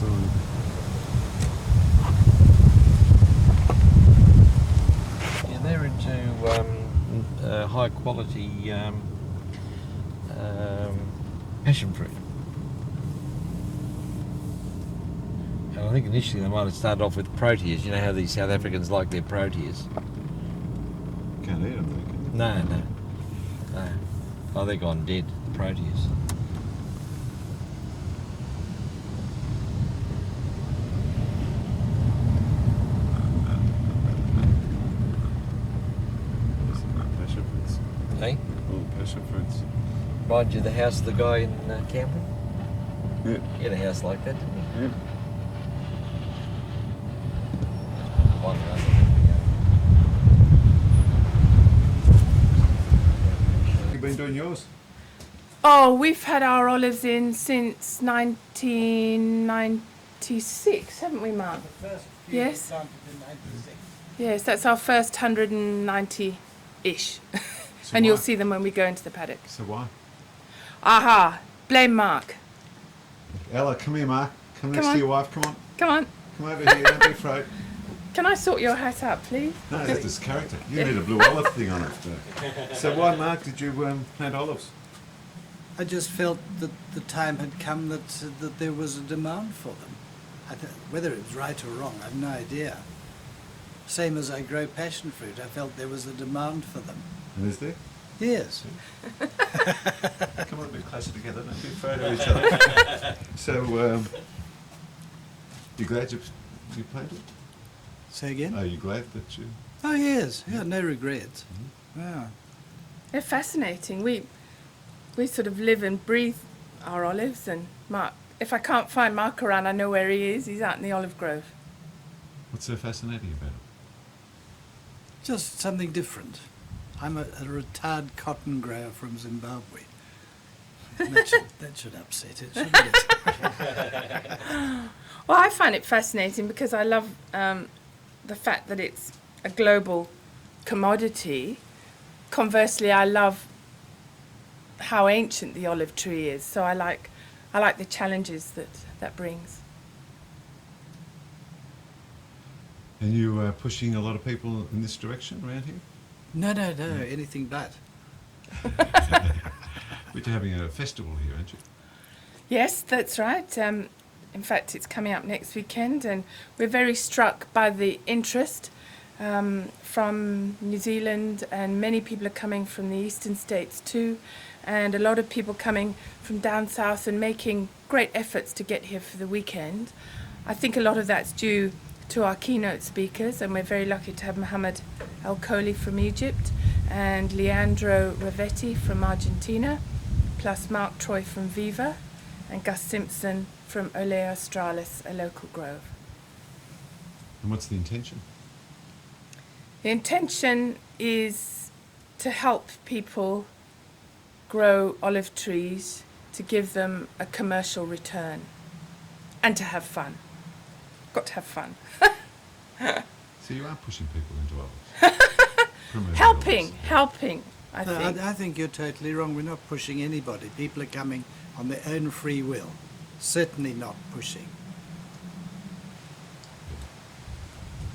Excellent. Yeah, they're into high quality passion fruit. And I think initially they might have started off with proteas. You know how these South Africans like their proteas? Can't eat them, though, can you? No. Oh, they're gone dead, the proteas. Passion fruits. Hey? Oh, passion fruits. Remind you of the house of the guy in Canberra? Yeah. He had a house like that, didn't he? Yeah. One You been doing yours? Oh, we've had our olives in since 1996, haven't we, Mark? The first few Yes. planted in 96. Yes, that's our first 190-ish. So And you'll why? see them when we go into the paddock. So why? Aha, blame Mark. Ella, come here, Mark. Come next on. to your wife. Come on. Come on, Come over here. Don't be afraid. can I sort your hat out, please? No, that's this character. You need a blue olive thing on it. So why, Mark, did you plant olives? I just felt that the time had come that there was a demand for them. Whether it was right or wrong, I have no idea. Same as I grow passion fruit, I felt there was a demand for them. And is there? Yes. Come on a bit closer together. Don't be afraid of each other. So, you glad you planted? Say again? Are you glad that you... Oh yes, yeah, no regrets. Yeah. They're fascinating. We sort of live and breathe our olives, and Mark, if I can't find Mark around, I know where he is. He's out in the olive grove. What's so fascinating about it? Just something different. I'm a retired cotton grower from Zimbabwe. That should upset it, shouldn't it? Well, I find it fascinating because I love the fact that it's a global commodity. Conversely, I love how ancient the olive tree is. So I like the challenges that brings. And you are pushing a lot of people in this direction around here? No, anything but. But you're having a festival here, aren't you? Yes, that's right. In fact, it's coming up next weekend, and we're very struck by the interest from New Zealand, and many people are coming from the eastern states too, and a lot of people coming from down south and making great efforts to get here for the weekend. I think a lot of that's due to our keynote speakers, and we're very lucky to have Mohammed El Kholi from Egypt and Leandro Ravetti from Argentina, plus Mark Troy from Viva and Gus Simpson from Olea Australis, a local grove. And what's the intention? The intention is to help people grow olive trees, to give them a commercial return, and to have fun. Got to have fun. So you are pushing people into olives? Promoting Helping, I No, think. I think you're totally wrong. We're not pushing anybody. People are coming on their own free will. Certainly not pushing.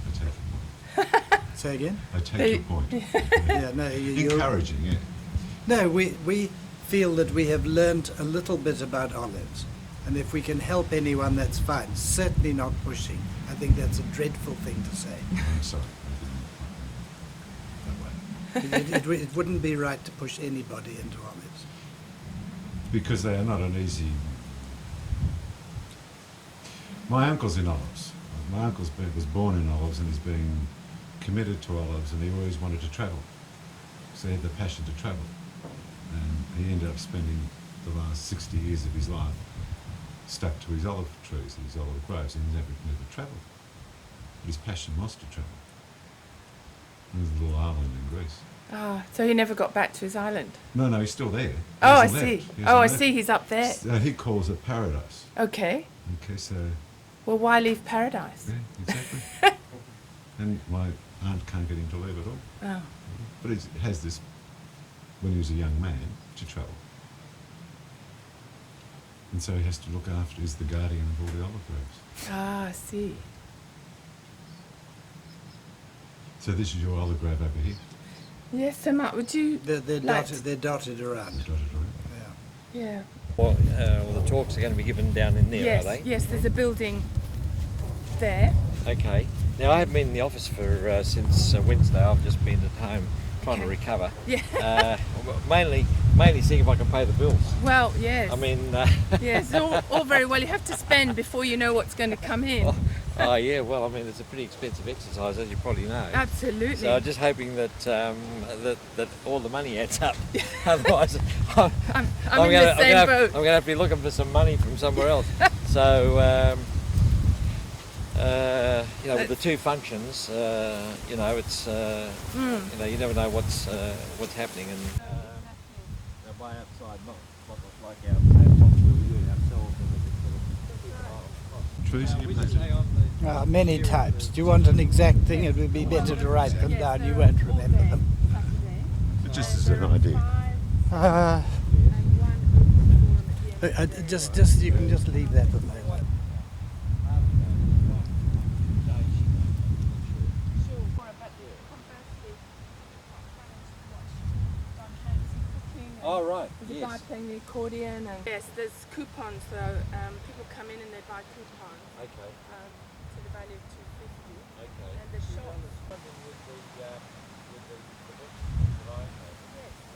I take your point. Say again? I take your point. Yeah, no, you're... Encouraging, yeah. No, we feel that we have learnt a little bit about olives. And if we can help anyone, that's fine. Certainly not pushing. I think that's a dreadful thing to say. I'm sorry. I didn't that way. It wouldn't be right to push anybody into olives. Because they are not an easy... My uncle's in olives. My uncle was born in olives and he's been committed to olives, and he always wanted to travel. So he had the passion to travel. And he ended up spending the last 60 years of his life stuck to his olive trees and his olive groves, and he never travelled. But his passion was to travel. There's a little island in Greece. Ah, so he never got back to his island. No, he's still there. He Oh, I hasn't see. left. He Oh, hasn't I left. see. He's up there. So he calls it paradise. Okay. Okay, so Well, why leave paradise? yeah, exactly. And my aunt can't get him to leave at all. Oh. But he has this, when he was a young man, to travel. And so he has to look after, he's the guardian of all the olive groves. Ah, I see. So this is your olive grove over here, Yes, so Mark, would you They're like dotted around. dotted around. Yeah. Yeah. Well, the talks are going to be given down in there, Yes, are they? yes, there's a building there. Okay. Now, I haven't been in the office for since Wednesday. I've just been at home trying to Okay. recover. Yeah. Mainly seeing if I can pay the bills. Well, yes. I mean, Yes, all very well. You have to spend before you know what's going to come in. oh yeah. Well, I mean, it's a pretty expensive exercise, as you probably know. Absolutely. So I'm just hoping that that all the money adds up. Otherwise, I'm I'm in the same boat. I'm going to have to be looking for some money from somewhere else. So, you know, with the two functions, you know, it's you know, you never know what's happening, and by outside, not like our laptops where we do it ourselves. Trees are you planting? Many types. Do you want an exact thing? It would be better to write them down. You won't remember them. Just as an idea. Just you can just leave that at the moment. Oh right, There's a guy playing the accordion, and yes, there's coupons. So people come in and they buy coupons Okay. to the value of $2.50. Okay. And the shop. With the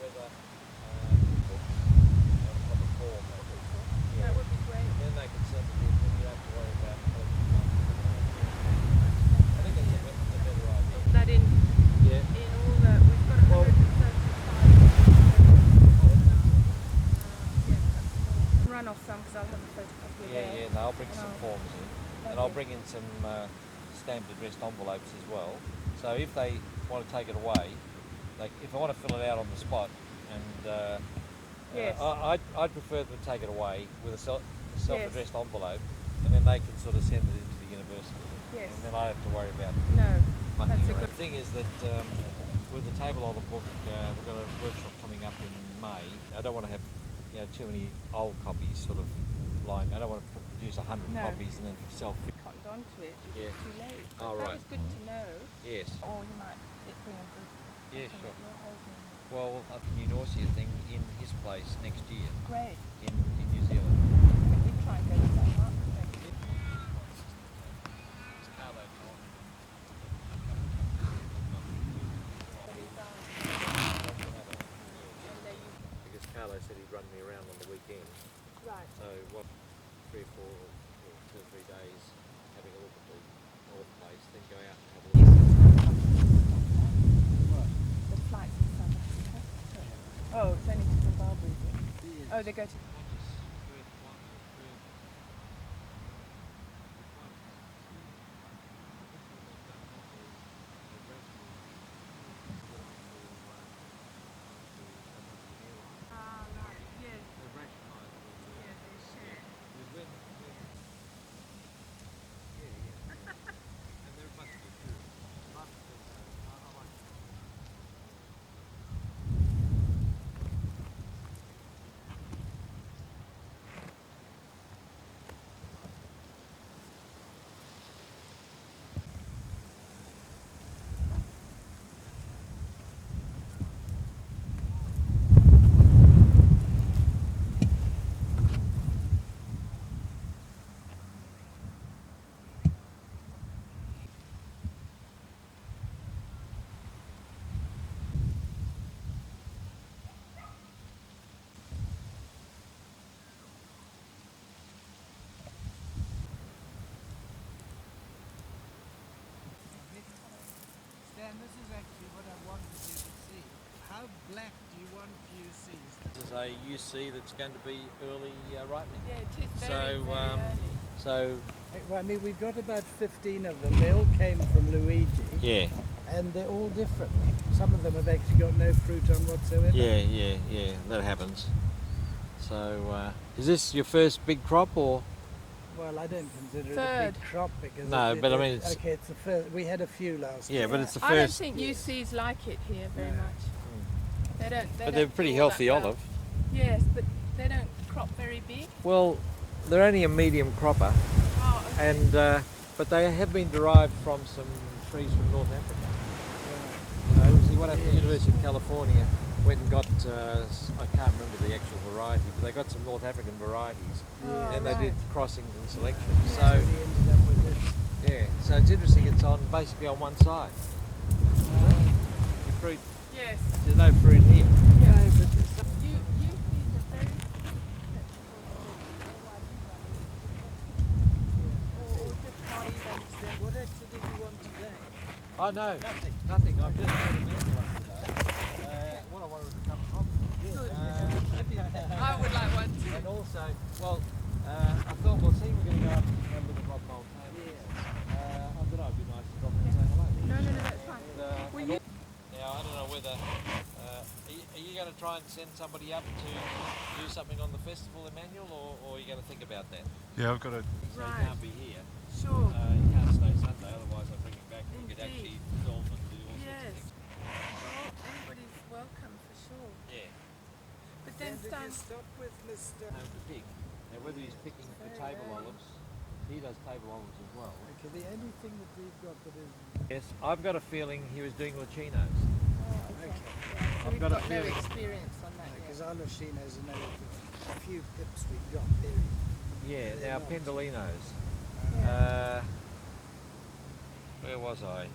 whether on the form, That would be great. then they can send it in, and you don't have to worry about I think it's a better idea. That in Yeah. all the we've got 135. Run off some because I'll have a photocopy Yeah, there. yeah. No, I'll bring some Oh. forms in, and I'll bring in some stamped addressed envelopes as well. So if they want to take it away, if I want to fill it out on the spot, and Yes. I'd prefer them to take it away with a self-addressed envelope, and then they can sort of send it into the university, Yes. and then I have to worry about No, mucking that's a around. good. The thing is that with the table of the book, we've got a workshop coming up in May. I don't want to have too many old copies sort of lying. I don't want to produce 100 No. copies and then sell. Cottoned onto it. Yeah. It's too late. Oh, That right. was good to know. Yes. Or you might bring a good. Yeah, something sure. that you're holding. Well, I think you Norcia thing in his place next year Great. in New Zealand. We try and go to that market. Because Carlo said he'd run me around on the weekend. Right. So what, 3 or 4 or 2 or 3 days having a look at the north place, then go out and have a look. The flights to South Africa. Oh, it's only to Zimbabwe. Is it? Oh, they go to. Ah, right. Yes. Yeah, they share. Stan, this is actually what I wanted you to see. How black do you want UCs? This is a UC that's going to be early ripening. Yeah, it is very, So, very early. So Well, I mean, we've got about 15 of them. They all came from Luigi, yeah, and they're all different. Some of them have actually got no fruit on whatsoever. yeah, that happens. So is this your first big crop or? Well, I don't consider it a Third. big crop because No, but I mean it's okay. It's the first. We had a few last yeah, year. but it's the I don't first. think UCs like it here very No. much. They don't. But they're pretty do all healthy that well. olive. Yes, but they don't crop very big? Well, they're only a medium cropper, Oh, okay. and but they have been derived from some trees from North Africa. You know, see what happened at the University of California went and got, I can't remember the actual variety, but they got some North African varieties, and they did crossings and selection. So, yeah, so it's interesting, it's on basically on one side. The fruit, Yes. there's no fruit here. What actually did you want today? Oh no, nothing. I've just had a meal like today. What I wanted was a cup of coffee. I would like one too. And also, well, I thought, well, see, we're going to go up and have a look at Rob Mold. I thought it'd be nice to drop in and say hello. No, that's fine. Will you? Now, I don't know whether, are you going to try and send somebody up to do something on the festival, Emmanuel, or are you going to think about that? Yeah, I've got to. So Right. you can't be here. Sure. You can't stay Sunday, otherwise I'll bring you back and we could Indeed. actually film and do all Yes. sorts of things. Well, anybody's welcome for sure. Yeah. But then Stan, stop with Mr. To pick. Now whether he's picking for table olives, he does table olives as well. Okay, the only thing that we've got that is... Yes, I've got a feeling he was doing Lucinos. okay. Okay. So I've we've got a got no feeling- experience on that yet. Because our Lucinos are a few pips we've got there. Yeah, They're now not. Pendolinos. Where was I?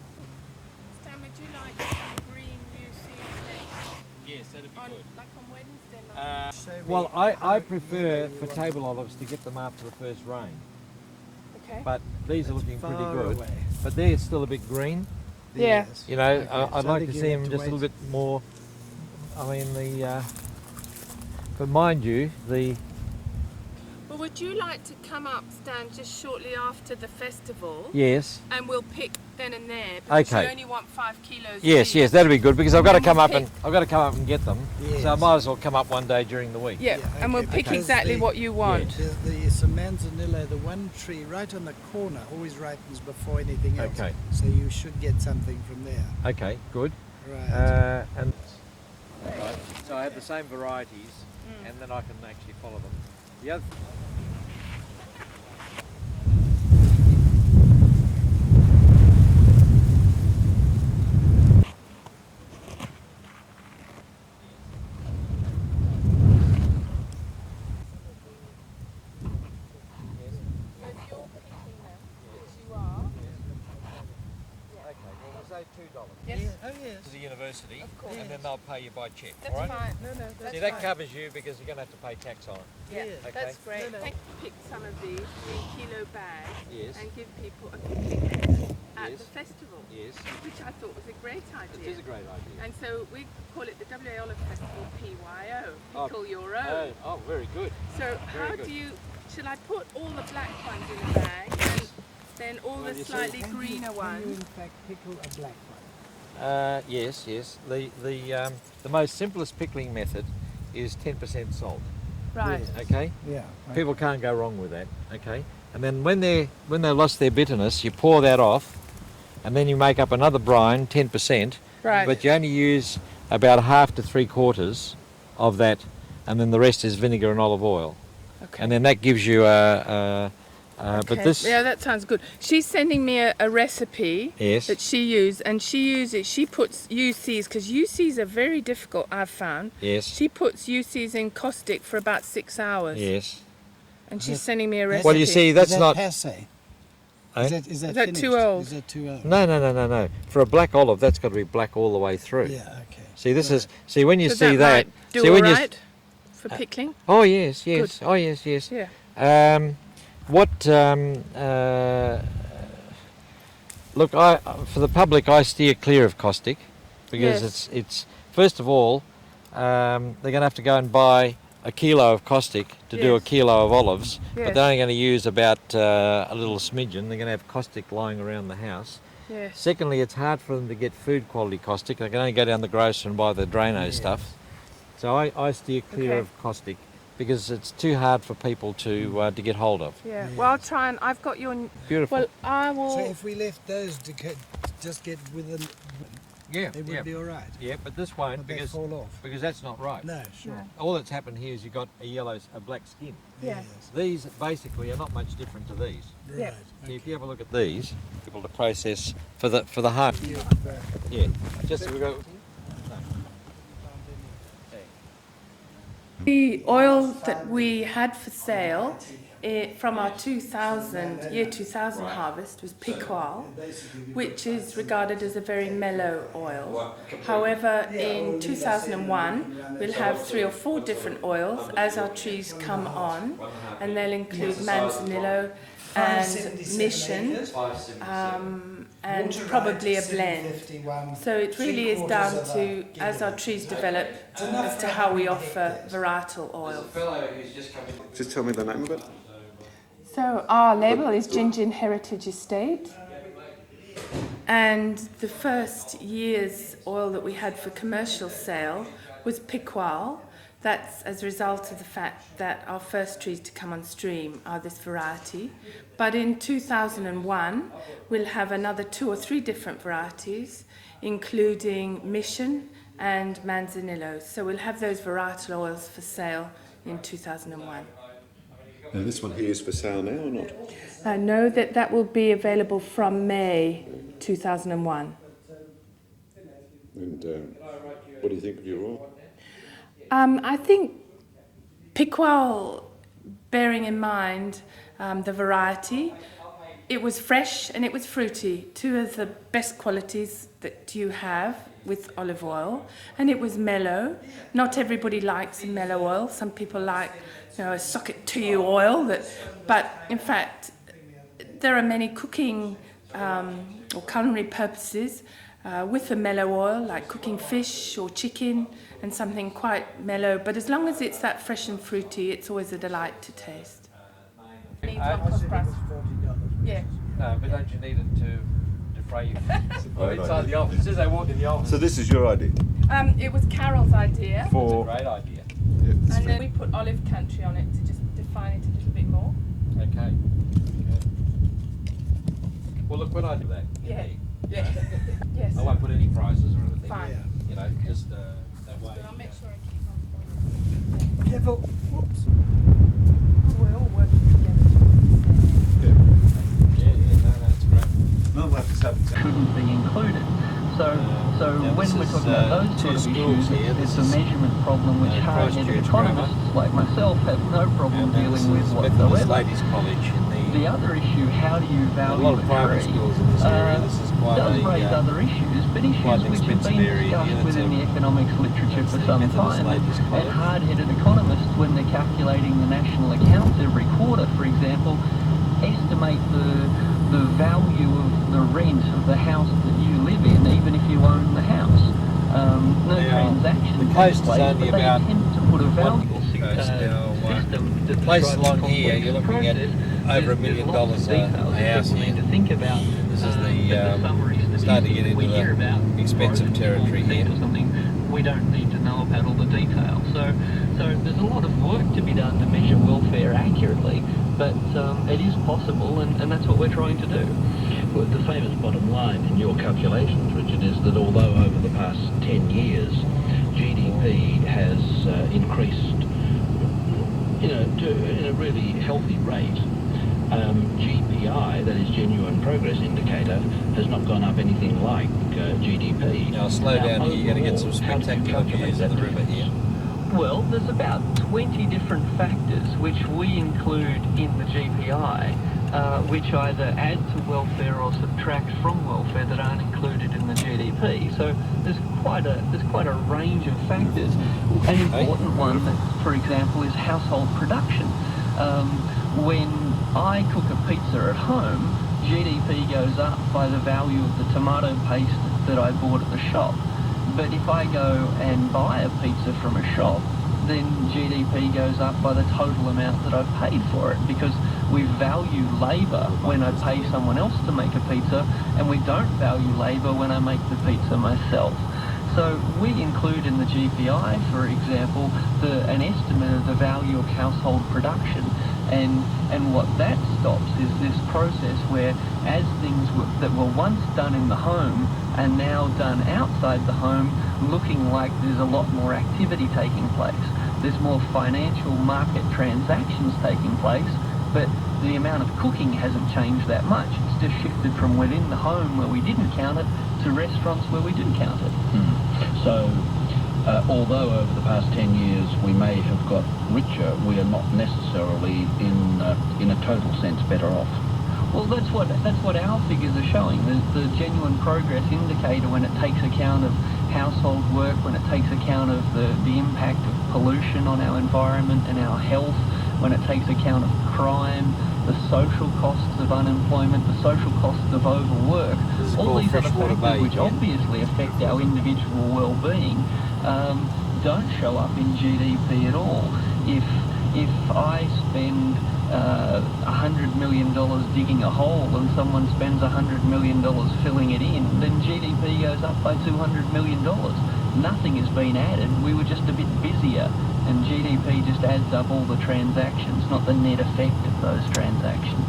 Stan, would you like some green UC next? Yes, that'd be On, good. like on Wednesday night? Well, I prefer for table olives to get them after the first rain, Okay. but these are looking pretty Far good. away. But they're still a bit green. Yeah. Yes. You know, Okay, I'd so like I to think see you them have just a wait. little bit more. I mean, but mind you, Well, would you like to come up, Stan, just shortly after the festival? yes, And we'll pick then and there. Because Okay. you only want 5 kilos. yes, each. yes, that'd be good because I've got to And then come we'll up and get them. Yes. So I might as well come up one day during the week. Yeah, Yeah, and we'll okay, pick because exactly the- what you want. The some manzanilla, the one tree right on the corner, always ripens before anything else. Okay. So you should get something from there. Okay, good. Right. And right, so I have the same varieties, and then I can actually follow them. The other. Okay, well we'll say $2 Yes, Oh yes. to the university, Of course. and then they'll pay you by cheque. that's all right? fine. No, no, that's See, that covers you because you're going to have to pay tax on it. Yeah, Yeah. that's Okay. great. No, no. Pick some of these 3-kilo bags Yes. and give people a picnic at Yes. the festival, Yes, which I thought was a great it idea. is a great idea. And so we call it the WA Olive Festival PYO, Oh, Pickle Your Oh, Own. oh, very good. So very how good. do you, shall I put all the black ones in a bag and then all Well, the you see, slightly Can greener you in ones? fact pickle a black one? Yes, yes. The most simplest pickling method is 10% salt. Right. Yes. Okay, Yeah. people can't go wrong with that. Okay, and then when they lost their bitterness, you pour that off, and then you make up another brine, 10%. Right. But you only use about half to 3/4 of that, and then the rest is vinegar and olive oil. Okay. And then that gives you but Okay. this, Yeah, that sounds good. She's sending me a recipe yes, that she used, and she puts UCs, because UCs are very difficult, I've found. yes, She puts UCs in caustic for about 6 hours, yes. and she's sending me a recipe. Well, you see, that's is that not. passe? Eh? Is that Is that finished? too old? Is that too old? No. For a black olive, that's got to be black all the way through. Yeah. Okay. See, this is. See, when you Does see that that. might do see, all when right for pickling? Oh yes, yes. Good. Oh yes, yes. Yeah. Look, for the public, I steer clear of caustic because Yes. it's first of all, they're going to have to go and buy a kilo of caustic to do a Yes. kilo of olives, Yes. but they're only going to use about a little smidgen. They're going to have caustic lying around the house. Yes. Secondly, it's hard for them to get food quality caustic. They can only go down the grocer and buy the Drano Yes. stuff. So I steer clear Okay. of caustic because it's too hard for people to get hold of. Yeah. Yes. Well, I'll try and I've got your. Beautiful. Well, I will. So if we left those to just get with Yeah, It would yeah. be all right. Yeah, but this won't Would they because fall off? that's not right. No, sure. All that's happened here is you've got a black skin. Yeah. Yes. These basically are not much different to these. Right. Yeah. If you have a look at these, able to process for the home. Yeah, just we go. The oil that we had for sale from our year 2000 harvest was pickle, which is regarded as a very mellow oil. However, in 2001, we'll have 3 or 4 different oils as our trees come on, and they'll include manzanillo and mission, and probably a blend. So it really is down to, as our trees develop, as to how we offer varietal oils. Just tell me the name of it. So our label is Gingin Heritage Estate, and the first year's oil that we had for commercial sale was Piqual. That's as a result of the fact that our first trees to come on stream are this variety. But in 2001, we'll have another 2 or 3 different varieties, including Mission and Manzanillo. So we'll have those varietal oils for sale in 2001. And this one here is for sale now or not? I know that will be available from May 2001. And what do you think of your oil? I think Piqual, bearing in mind the variety, it was fresh and it was fruity, 2 of the best qualities that you have with olive oil, and it was mellow. Not everybody likes a mellow oil. Some people like, a sock-it-to-you oil. But in fact, there are many cooking or culinary purposes with a mellow oil, like cooking fish or chicken, and something quite mellow. But as long as it's that fresh and fruity, it's always a delight to taste. Yeah. No, but don't you need it to defray you? Well, inside the office, as I walk in the office. So this is your idea? It was Carol's idea. It's a great idea. Yeah, that's And fair. then we put olive country on it to just define it a little bit more. Okay. Well, look, when I do that, Yeah. Yeah. Yes. I won't put any prices or anything. Fine. You know, just that way. I'll make sure I keep on for you. Careful. Whoops. We're all working together. Yeah, no, that's great. No, we'll have to have shouldn't be included. So now when this we're is, talking about those two sort of schools issues, here. it's This a is, measurement problem which hard-headed Christchurch economists like myself have no problem And dealing this with is Methodist whatsoever. Ladies College in The other issue, how do you a value lot of private tree, schools in this area. This is quite does a raise other issues, but quite issues an which have expensive been area discussed here. within the economics literature for the some Methodist time. Ladies And College. hard-headed economists, when they're calculating the national accounts every quarter, for example, estimate the value of the rent of the house that you live in, even if you own the house. No transaction the takes coast is place, only but they about attempt to put a value coast now, system that places describes along the here, complex you're looking at process. over $1 There's million lots of a details that house people here. need to think about. This is but the summary starting to get statistics we into hear about the expensive growth territory or here. or something, we don't need to know about all the details. So there's a lot of work to be done to measure welfare accurately, but it is possible, and that's what we're trying to do. Well, the famous bottom line in your calculations, Richard, is that although over the past 10 years GDP has increased, in a really healthy rate, GPI, that is Genuine Progress Indicator, has not gone up anything like GDP. Now slow down here, you're going to get some overall, how do you spectacular calculate views of the that river here. Well, there's about 20 different factors which we include in the GPI, which either add to welfare or subtract from welfare that aren't included in the GDP. So there's quite a range of factors. An important one, for example, is household production. When I cook a pizza at home, GDP goes up by the value of the tomato paste that I bought at the shop. But if I go and buy a pizza from a shop, then GDP goes up by the total amount that I've paid for it, because we value labour when I pay someone else to make a pizza, and we don't value labour when I make the pizza myself. So we include in the GPI, for example, an estimate of the value of household production. And what that stops is this process where, as things that were once done in the home are now done outside the home, looking like there's a lot more activity taking place. There's more financial market transactions taking place, but the amount of cooking hasn't changed that much. It's just shifted from within the home where we didn't count it to restaurants where we do count it. So, although over the past 10 years we may have got richer, we are not necessarily in a total sense better off. Well, that's what our figures are showing. The genuine progress indicator, when it takes account of household work, when it takes account of the impact of pollution on our environment and our health, when it takes account of crime, the social costs of unemployment, the social costs of overwork, all these other factors which obviously affect our individual well-being, don't show up in GDP at all. If I spend $100 million digging a hole and someone spends $100 million filling it in, then GDP goes up by $200 million. Nothing has been added. We were just a bit busier, and GDP just adds up all the transactions, not the net effect of those transactions.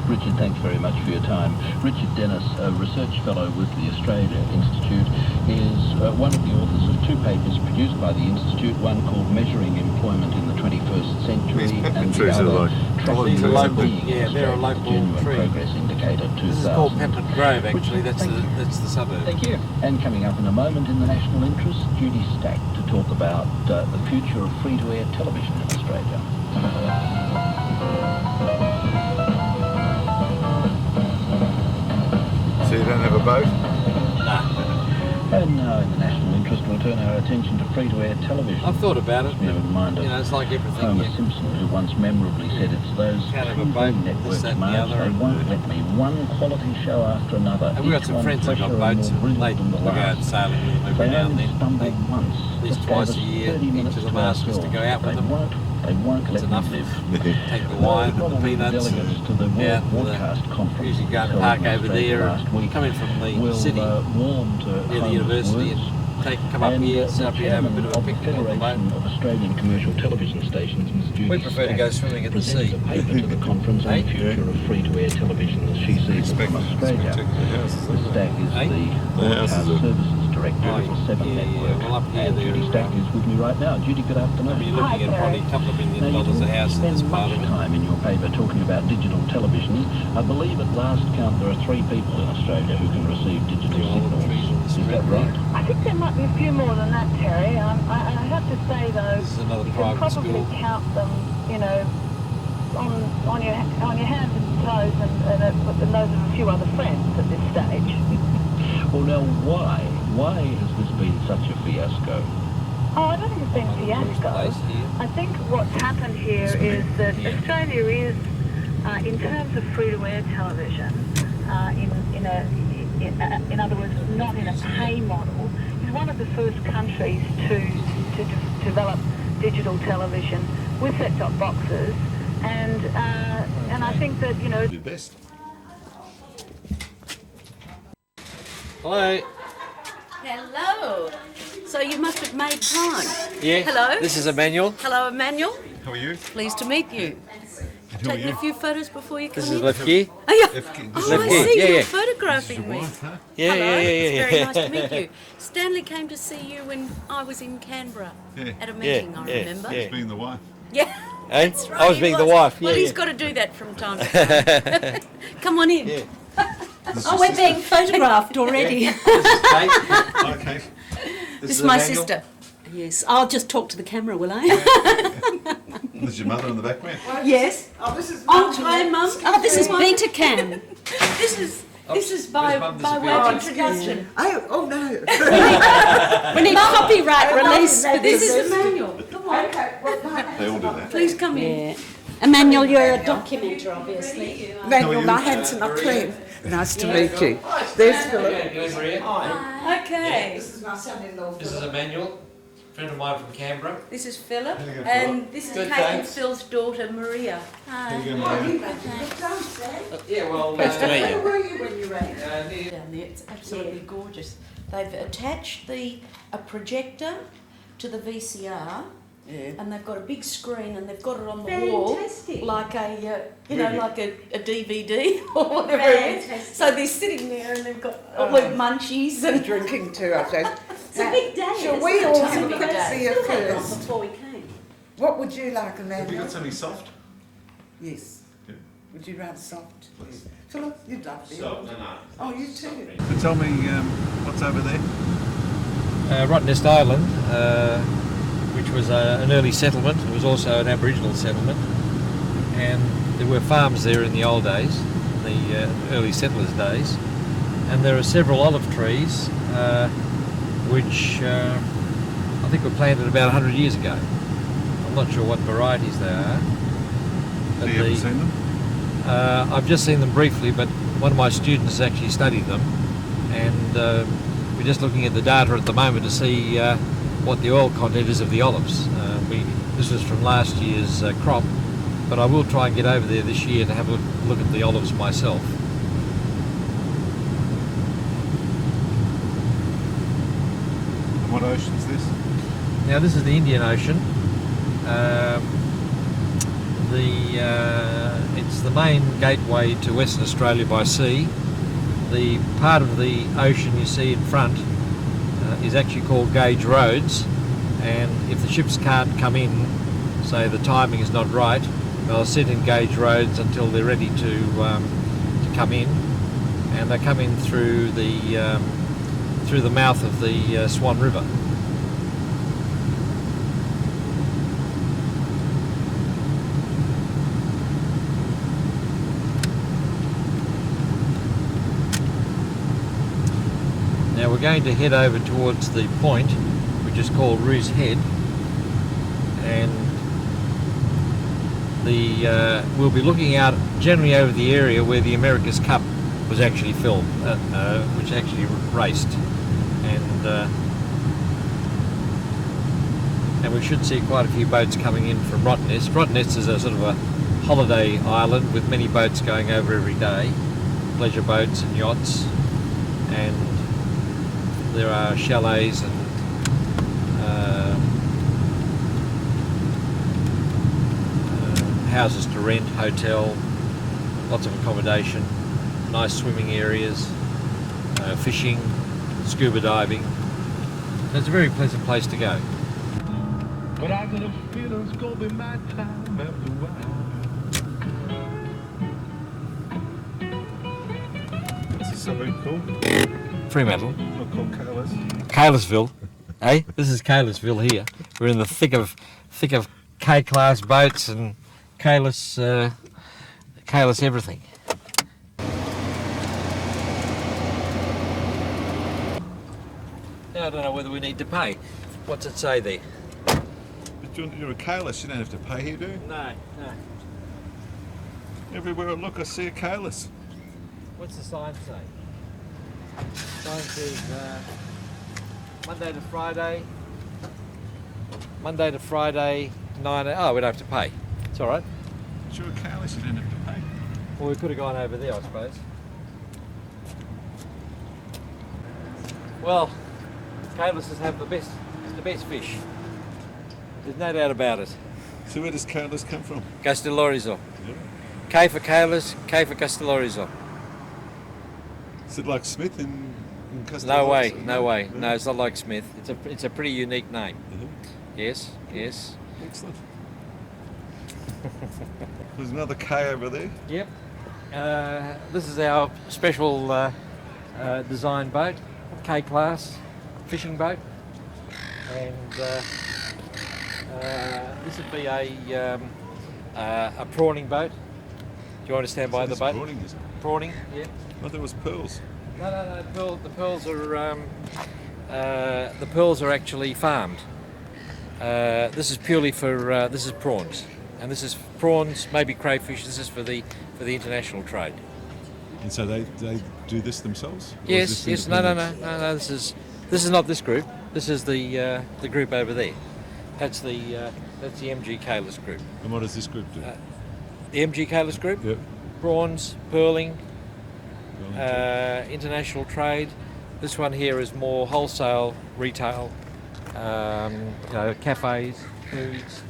Richard, thanks very much for your time. Richard Dennis, a research fellow with the Australia Institute, is one of the authors of two papers produced by the Institute, one called Measuring Employment in the 21st Century, and the other Tracking These are local, Wellbeing yeah, they're a local Genuine tree. Progress Indicator 2000. This is called Peppered Grove, actually. That's the suburb. Thank you. And coming up in a moment in the national interest, Judy Stack to talk about the future of free-to-air television in Australia. So you don't have a boat? And now in the national interest, we'll turn our attention to free-to-air television. I've thought about it. You have in mind You know, it's like everything. Homer Yeah. Simpson, who once memorably said, it's those Can't have a TV boat, networks, this, that and the Marge, other, they and- won't let me. One quality show after another. And we've got each some one friends that got fresher and boats, more and brilliant they than the go out last. sailing with them every They now and only then. stumbled once. At least Just twice gave a us year, 30 each minutes of them to asked us to ourselves, go out but with them. They won't It's let enough. me live. Take the wine and the Probably peanuts. delegates to the World Yeah, Broadcast Conference usually go and held park in over Australia there, last week. coming from the will city, warm to near the Homer's university, words. and come up here, sit up here, have a bit of a picnic on the boat. Federation of Australian Commercial Television Stations, Ms. Judy We prefer to go swimming at the presented sea. a paper to the conference on the future of free-to-air television as she sees it from Australia. Ms. Stack is the Broadcast Services Director of the Seven Network, well, up here and Judy Stack is with me right now. Judy, good afternoon. You're looking at probably a couple of $1 Now, million you a house in this spend part much of it. time in your paper talking about digital television. I believe at last count there are 3 people in Australia who can receive digital signals. Is that right? I think there might be a few more than that, Terry. I have to say, though, This is another you can private probably school. count them, you know, on your hands and toes, and those of a few other friends at this stage. Well, now, why? Why has this been such a fiasco? Oh, I don't think it's been a fiasco. I think what's happened here is that Australia is, in terms of free-to-air television, in other words, not in a pay model, is one of the first countries to develop digital television with set-top boxes, and I think that, you know, Do best. Hello. Hello. So you must have made time. Yeah. Hello. This is Emmanuel. Hello, Emmanuel. How are you? Pleased to meet you. Who are Taking you? a few photos before you come This in. is Lefke. Oh, yeah. This Oh, I Lefke. see. Yeah, You're yeah. photographing me. wife, huh? Yeah, Hello. yeah, yeah, It's yeah. very nice to meet you. Stanley came to see you when I was in Canberra Yeah. at a meeting, I remember. yeah. Being the wife. Yeah. Hey? That's right, I was he being the wife. Well, Yeah, he's yeah. got to do that from time to time. Come on in. Yeah. Oh, we're being photographed already. This is Kate. Okay. This is is my Emmanuel. sister. Yes, I'll just talk to the camera, will I? There's your mother in the background. Yes. oh, this is Oh, hi, Mum. Oh, this is Beta Cam. This is by Mum way of disappeared? introduction. oh no. We need copyright release for this. This is Emmanuel. Come on. They all do that. Please come in. Emmanuel, you're a documenter, obviously. Emmanuel, my hands are not clean. Nice to meet you. There's Philip. Okay. This is my son-in-law. This is Emmanuel, friend of mine from Canberra. This is Philip, and this is Good, Kate and thanks. Phil's daughter, Maria. How you going, Maria? Yeah, well, nice to meet you. Where were you when you ran? Down there, it's absolutely gorgeous. They've attached a projector to the VCR, Yeah. and they've got a big screen and they've got it on the wall like a like a DVD or whatever it is. So they're sitting there and they've got all the munchies and Drinking too, I suppose. it's a big day. Shall we all have a big quick day. beer first? Before we came. What would you like, Have you Amanda? got something soft? Yes. Yeah. Would you rather soft? Please. Philip, you'd love beer. no. Oh, you too. But tell me, what's over there? Rottnest Island, which was an early settlement. It was also an Aboriginal settlement, and there were farms there in the old days, the early settlers' days, and there are several olive trees which I think were planted about 100 years ago. I'm not sure what varieties they are. But Have you ever seen them? I've just seen them briefly, but one of my students actually studied them, and we're just looking at the data at the moment to see what the oil content is of the olives. This was from last year's crop, but I will try and get over there this year to have a look at the olives myself. And what ocean's this? Now this is the Indian Ocean. It's the main gateway to Western Australia by sea. The part of the ocean you see in front is actually called gauge roads, and if the ships can't come in, say the timing is not right, they'll sit in gauge roads until they're ready to come in, and they come in through the mouth of the Swan River. Now we're going to head over towards the point, which is called Roos Head, and we'll be looking out generally over the area where the America's Cup was actually filmed, which actually raced, and we should see quite a few boats coming in from Rottnest. Rottnest is a sort of a holiday island with many boats going over every day, pleasure boats and yachts, and there are chalets and houses to rent, hotel, lots of accommodation, nice swimming areas, fishing, scuba diving. So it's a very pleasant place to go. But I got a feeling it's gonna be my time after a while. This is something cool. Fremantle. Not called Kailis. Kailisville, eh? This is Kailisville here. We're in the thick of K-class boats and Kailis everything. Now I don't know whether we need to pay. What's it say there? But you're a Kailis, you don't have to pay here, do you? No. Everywhere I look, I see a Kailis. What's the sign say? Sign says Monday to Friday, 9. Oh, we don't have to pay. It's all right. But you're a Kailis, you don't have to pay. Well, we could have gone over there, I suppose. Well, Kailises have the best fish. There's no doubt about it. So where does Kailis come from? Castellorizo. Yeah. K for Kailis, K for Castellorizo. Is it like Smith in No way, Castellorizo? no way. Yeah. No, it's not like Smith. It's a pretty unique name. Yes. Excellent. There's another K over there. Yep. This is our special design boat, K-class fishing boat, and this would be a prawning boat. Do you understand by the boat? Prawning, is it? Prawning, yeah. Oh, there was pearls. No. The pearls are actually farmed. This is purely for this is prawns, and this is prawns, maybe crayfish. This is for the international trade. And so they do this themselves? Or Yes. is this No. independent? This is not this group. This is the group over there. That's the MG Kailis group. And what does this group do? The MG Kailis group. Yep. Prawns, pearling, international trade. This one here is more wholesale, retail, cafes, foods.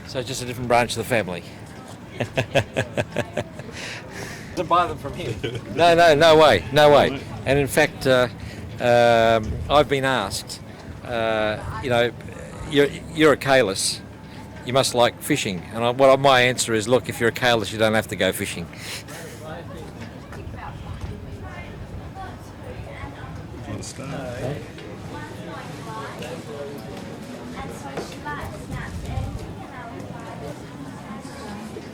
So it's just a different branch of the family. To buy them from him. No way. And in fact, I've been asked, you're a Kailis, you must like fishing. And my answer is, look, if you're a Kailis, you don't have to go fishing.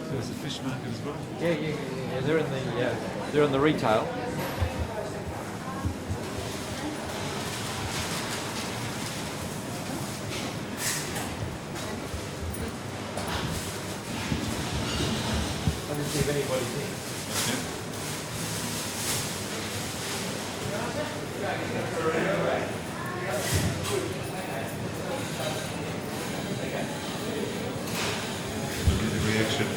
There's a fish market as well. Yeah. They're in the retail. Let me see if anybody's in. Reaction.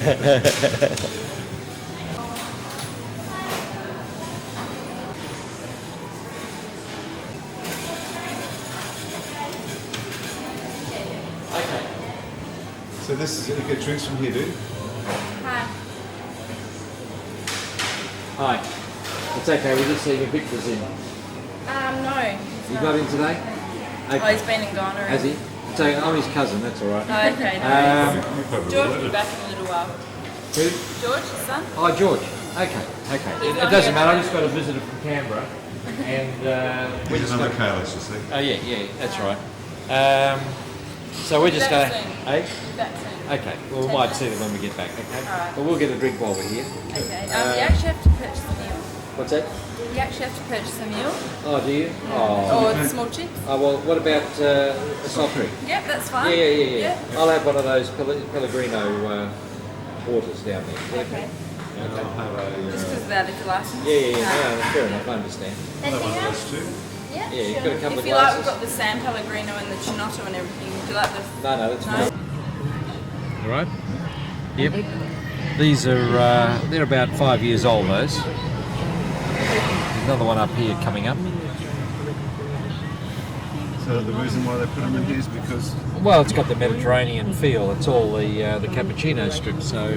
So this is, you get drinks from here, do you? Hi. It's okay, we're just seeing if Victor's in. No. You got in today? Okay. Oh, he's been and gone already. Has he? It's okay, I'm his cousin, that's alright. Oh, okay. George will be back in a little while. Who? George, his son? Oh, George. Okay. It doesn't matter, I just got a visitor from Canberra. And He's another Kailis, you see. Oh, yeah, that's right. So we're just going to... Back soon. Okay, well, we might see them when we get back, okay? Alright. But we'll get a drink while we're here. Okay. You actually have to purchase the meal. What's that? You actually have to purchase the meal. Oh, do you? Yeah. Oh. Or the small chips. Oh, well, what about a soft drink? Yep, that's fine. Yeah. I'll have one of those Pellegrino waters down there. Okay. And I'll have a... Just because of that, if you license. Yeah. No, fair enough, I understand. Anything else? Those two. Yeah, Yeah, you've sure. got a couple if of you like, glasses. we've got the San Pellegrino and the Chinotto and everything. Would you like the... No, that's fine. All right. Yep. These are, they're about 5 years old, those. There's another one up here coming up. So the reason why they put them in here is because... Well, it's got the Mediterranean feel. It's all the cappuccino strip, so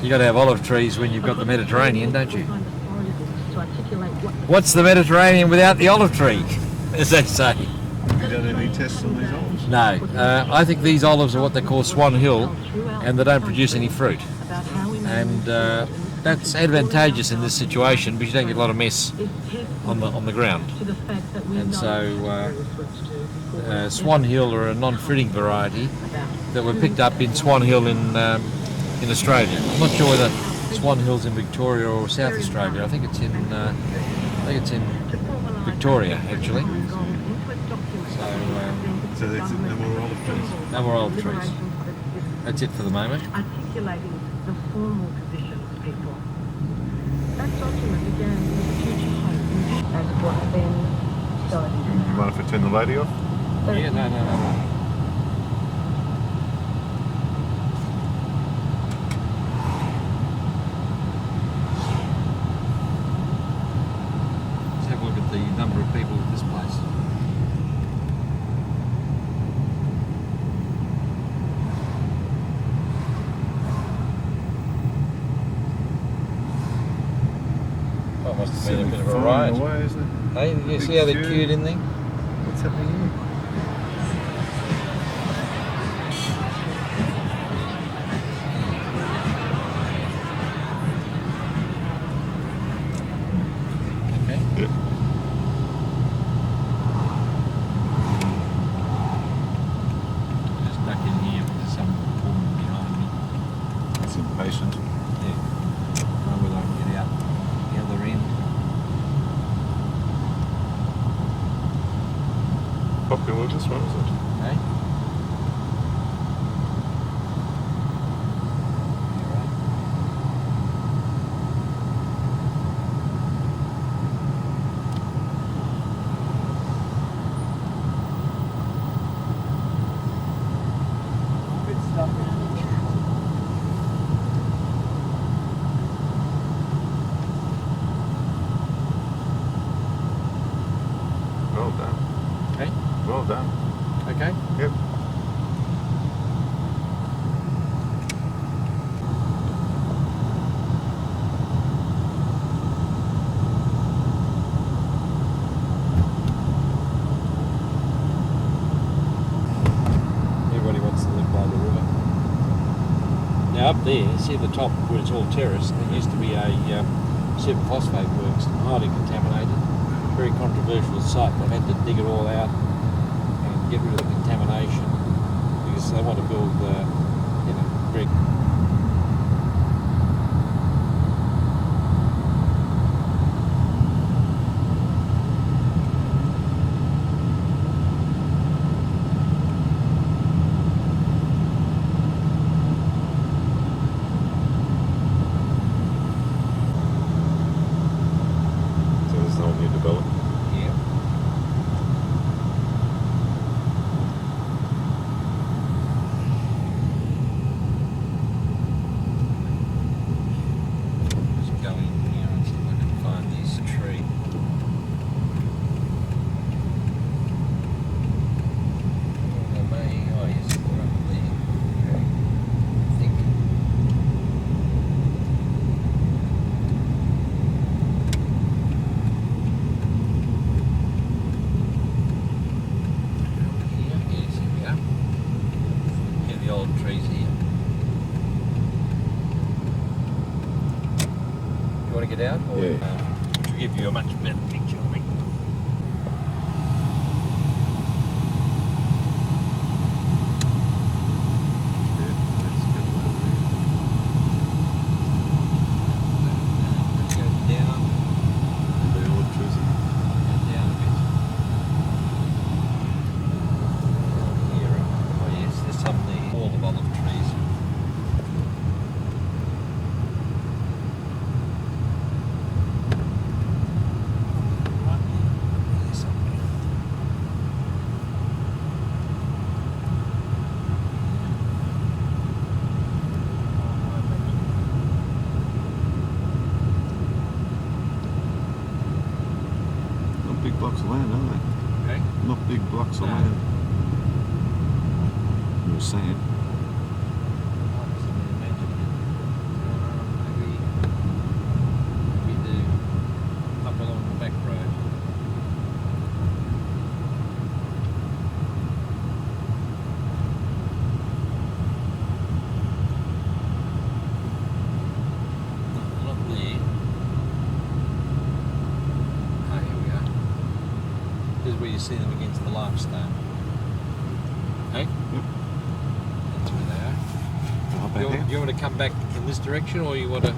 you got to have olive trees when you've got the Mediterranean, don't you? What's the Mediterranean without the olive tree, as they say? Have you done any tests on these olives? No, I think these olives are what they call Swan Hill, and they don't produce any fruit. And that's advantageous in this situation because you don't get a lot of mess on the ground. And so Swan Hill are a non-fruiting variety that were picked up in Swan Hill in Australia. I'm not sure whether Swan Hill's in Victoria or South Australia. I think it's in Victoria actually. So that's no more olive trees? No more olive trees. That's it for the moment. Articulating the formal position of people. That document began with future hope as what then started. You mind if I turn the lady off? Yeah, no. Let's have a look at the number of people at this place. Oh, must have been a bit of a riot. Away, isn't it? Hey, you see how they're queued in there? What's happening here? Okay. Yep. Just duck in here with some woman behind me. That's impatient. Yeah. Know whether I can get out the other end. Popular, this one, is it? Hey? Well done. Okay. Well done. Okay. Yep. Yeah, up there, see the top where it's all terraced, there used to be a superphosphate works, highly contaminated, very controversial site. They've had to dig it all out and get rid of the contamination because they want to build, very. Get out, or to give you a much better picture of it. Blocks of land, aren't they? Okay. Not big blocks of land. You were saying. Maybe the up along the back road. Not there. Is where you see them against the limestone. Okay? Yep. That's where they are. You want to come back in this direction, or you want to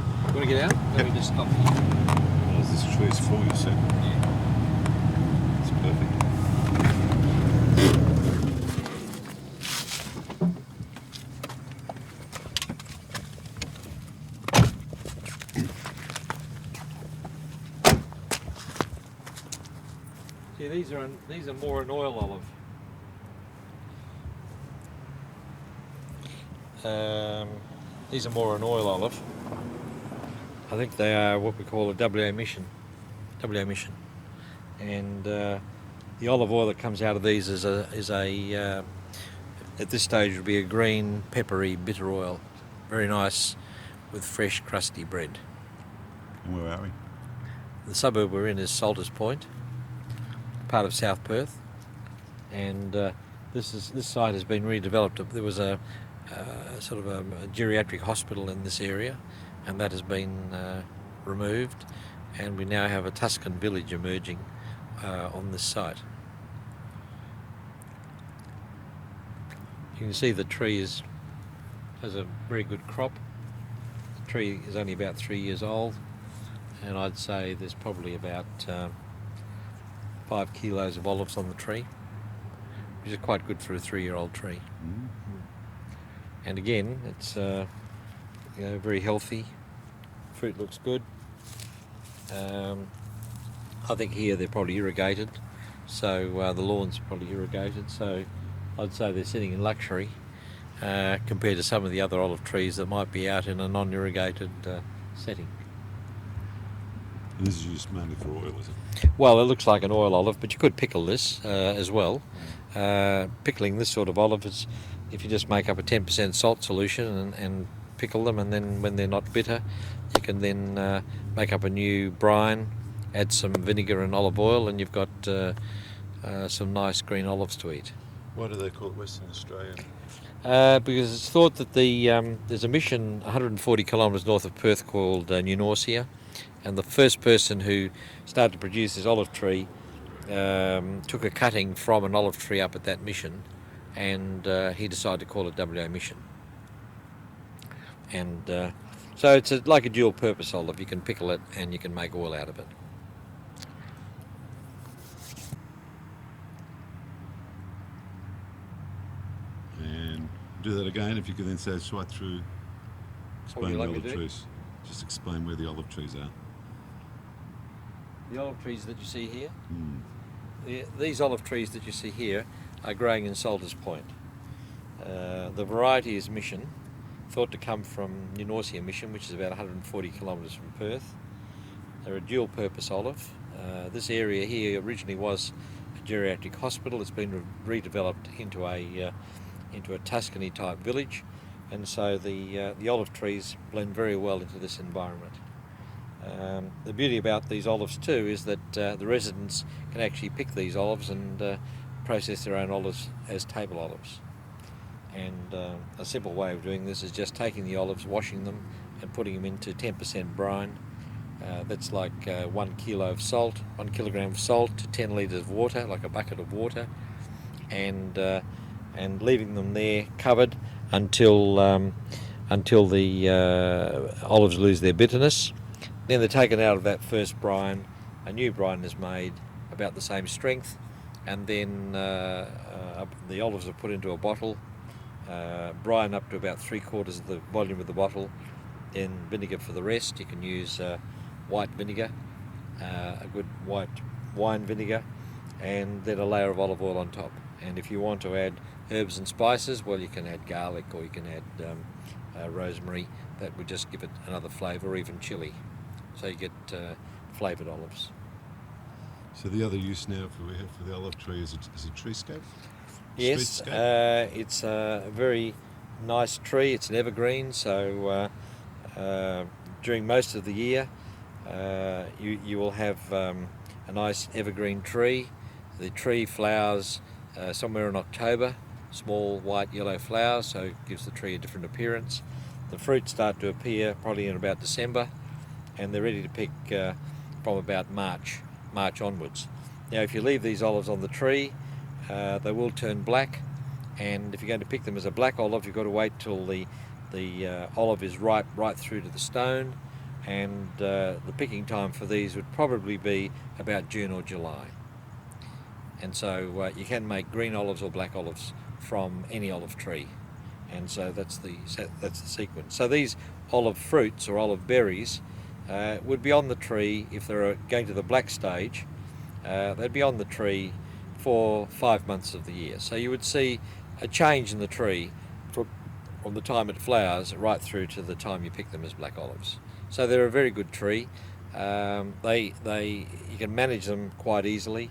get out? Let me just stop here. Well, this tree is full, you said. Yeah. It's perfect. See, these are more an oil olive. These are more an oil olive. I think they are what we call a WA mission. And the olive oil that comes out of these is a at this stage would be a green, peppery, bitter oil. Very nice with fresh, crusty bread. And where are we? The suburb we're in is Salters Point, part of South Perth, and this site has been redeveloped. There was a sort of a geriatric hospital in this area, and that has been removed, and we now have a Tuscan village emerging on this site. You can see the tree has a very good crop. The tree is only about 3 years old, and I'd say there's probably about 5 kilos of olives on the tree, which is quite good for a 3-year-old tree. Mm. And again, it's very healthy. Fruit looks good. I think here they're probably irrigated, so the lawn's probably irrigated. So I'd say they're sitting in luxury compared to some of the other olive trees that might be out in a non-irrigated setting. And this is used mainly for oil, is it? Well, it looks like an oil olive, but you could pickle this as well. Pickling this sort of olive is if you just make up a 10% salt solution and pickle them, and then when they're not bitter, you can then make up a new brine, add some vinegar and olive oil, and you've got some nice green olives to eat. Why do they call it Western Australia? Because it's thought that there's a mission 140 kilometres north of Perth called Nunorcia, and the first person who started to produce this olive tree took a cutting from an olive tree up at that mission, and he decided to call it WA Mission. And so it's like a dual purpose olive. You can pickle it and you can make oil out of it. And do that again, if you could then say it's right through, explain the like me olive to do? trees. Just explain where the olive trees are. The olive trees that you see here, Mm. these olive trees that you see here are growing in Salters Point. The variety is Mission, thought to come from Nunorcia Mission, which is about 140 kilometres from Perth. They're a dual purpose olive. This area here originally was a geriatric hospital. It's been redeveloped into a Tuscany type village, and so the olive trees blend very well into this environment. The beauty about these olives too is that the residents can actually pick these olives and process their own olives as table olives. And a simple way of doing this is just taking the olives, washing them and putting them into 10% brine. That's like 1 kilo of salt, 1 kilogram of salt to 10 litres of water, like a bucket of water, and leaving them there covered until the olives lose their bitterness. Then they're taken out of that first brine. A new brine is made about the same strength, and then the olives are put into a bottle, brine up to about 3/4 of the volume of the bottle, then vinegar for the rest. You can use white vinegar, a good white wine vinegar, and then a layer of olive oil on top. And if you want to add herbs and spices, well, you can add garlic, or you can add rosemary. That would just give it another flavour, or even chilli. So you get flavoured olives. So the other use now for the olive tree is a treescape? Yes, Streetscape? it's a very nice tree. It's an evergreen, so during most of the year you will have a nice evergreen tree. The tree flowers somewhere in October, small white yellow flowers, so it gives the tree a different appearance. The fruits start to appear probably in about December, and they're ready to pick from about March onwards. Now, if you leave these olives on the tree, they will turn black, and if you're going to pick them as a black olive, you've got to wait till the olive is ripe right through to the stone, and the picking time for these would probably be about June or July. And so you can make green olives or black olives from any olive tree, and so that's the sequence. So these olive fruits or olive berries would be on the tree if they're going to the black stage. They'd be on the tree for 5 months of the year. So you would see a change in the tree from the time it flowers right through to the time you pick them as black olives. So they're a very good tree. You can manage them quite easily.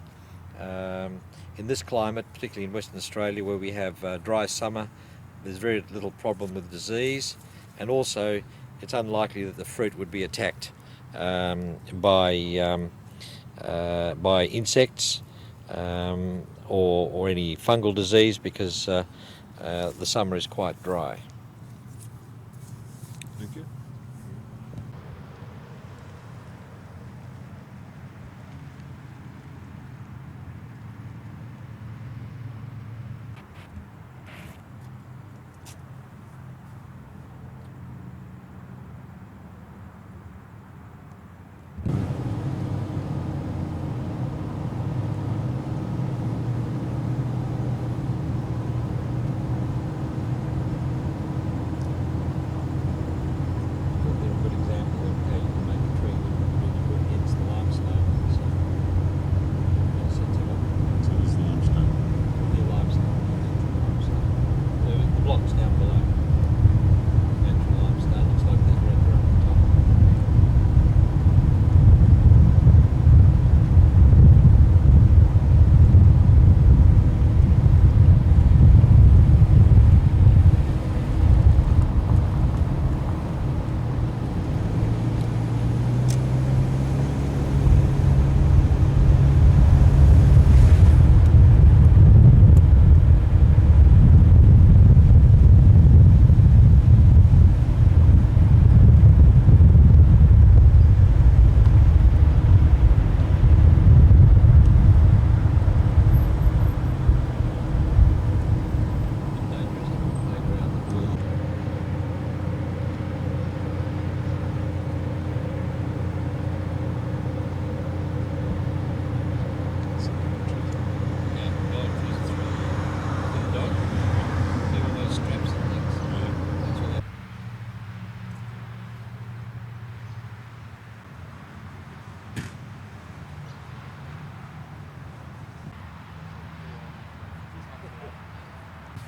In this climate, particularly in Western Australia, where we have dry summer, there's very little problem with disease, and also it's unlikely that the fruit would be attacked by insects or any fungal disease, because the summer is quite dry. Thank you.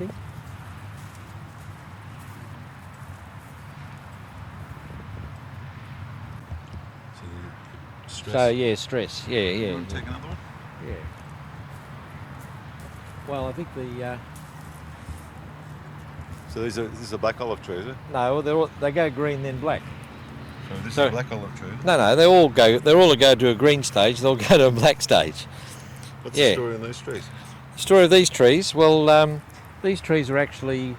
think. So the stress. So yeah, stress. Yeah, You yeah. want to take another one? Yeah. Well, I think the So this is a black olive tree, is it? no, they go green then black. So this So- is a black olive tree. No, they all go to a green stage. They'll go to a black stage. What's Yeah. the story on those trees? The story of these trees. Well, these trees are actually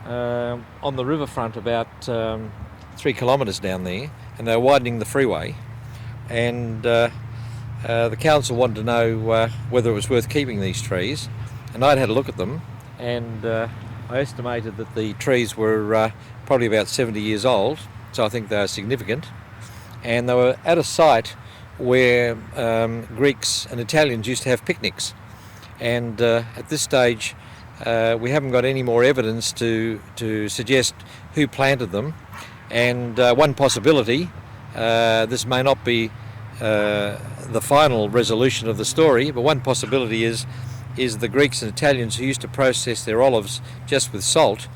on the riverfront about 3 kilometres down there, and they're widening the freeway. And the council wanted to know whether it was worth keeping these trees, and I'd had a look at them, and I estimated that the trees were probably about 70 years old, so I think they are significant. And they were at a site where Greeks and Italians used to have picnics. And at this stage, we haven't got any more evidence to suggest who planted them. And one possibility, this may not be the final resolution of the story, but one possibility is the Greeks and Italians who used to process their olives just with salt